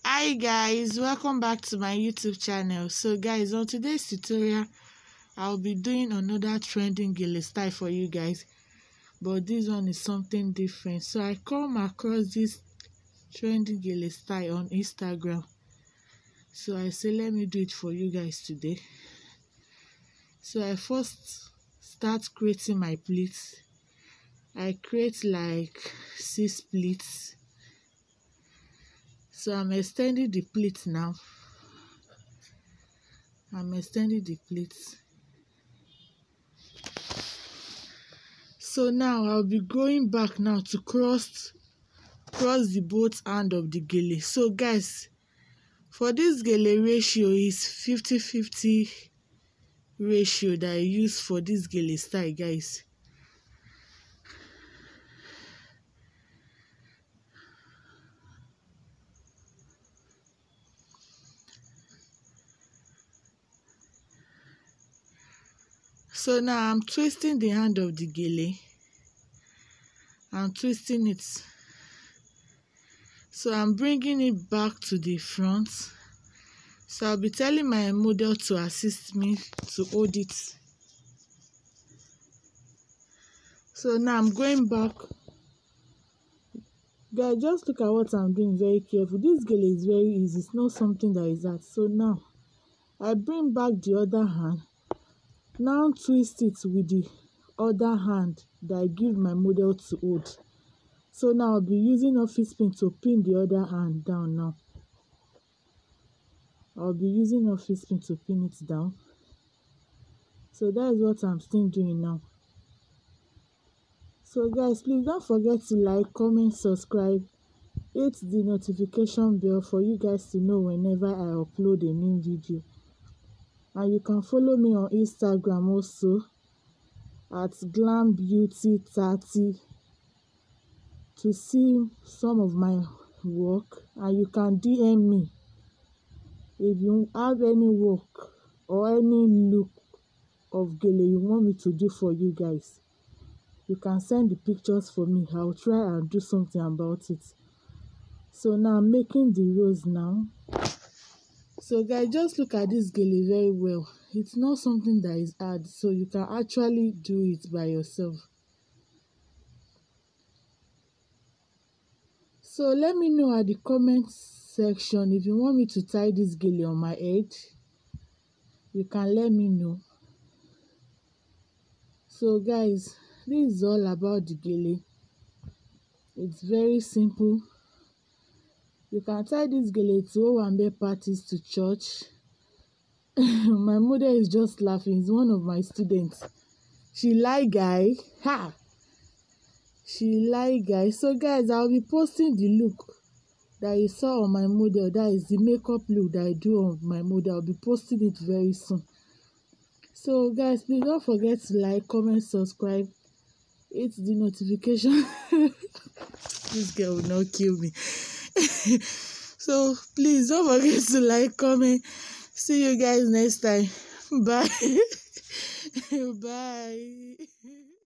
Hi guys, welcome back to my YouTube channel. So guys, on today's tutorial I'll be doing another trending gele style for you guys, but this one is something different. So I come across this trending gele style on Instagram, so I say let me do it for you guys today. So I first start creating my pleats. I create like 6 pleats. So I'm extending the pleats now. So now I'll be going back now to cross the both end of the gele. So guys, for this gele ratio is 50-50 ratio that I use for this gele style, guys. So now I'm twisting the hand of the gele. I'm twisting it. So I'm bringing it back to the front. So I'll be telling my model to assist me to hold it. So now I'm going back. Guys, just look at what I'm doing very careful. This gele is very easy. It's not something that is hard. So now I bring back the other hand. Now twist it with the other hand that I give my model to hold. So now I'll be using office pin to pin the other hand down now. I'll be using office pin to pin it down. So that is what I'm still doing now. So guys, please don't forget to like, comment, subscribe, hit the notification bell for you guys to know whenever I upload a new video. And you can follow me on Instagram also at glambeauty30 to see some of my work. And you can DM me if you have any work or any look of gele you want me to do for you guys. You can send the pictures for me. I'll try and do something about it. So now I'm making the rows now. So guys, just look at this gele very well. It's not something that is hard, so you can actually do it by yourself. So let me know at the comment section if you want me to tie this gele on my head. You can let me know. So guys, this is all about the gele. It's very simple. You can tie this gele to Owambe parties, to church. My mother is just laughing. It's one of my students. She like guy. Ha! She like guy. So guys, I'll be posting the look that you saw on my model. That is the makeup look that I do on my model. I'll be posting it very soon. So guys, please don't forget to like, comment, subscribe, hit the notification. This girl will not kill me. So please don't forget to like, comment. See you guys next time. Bye. Bye.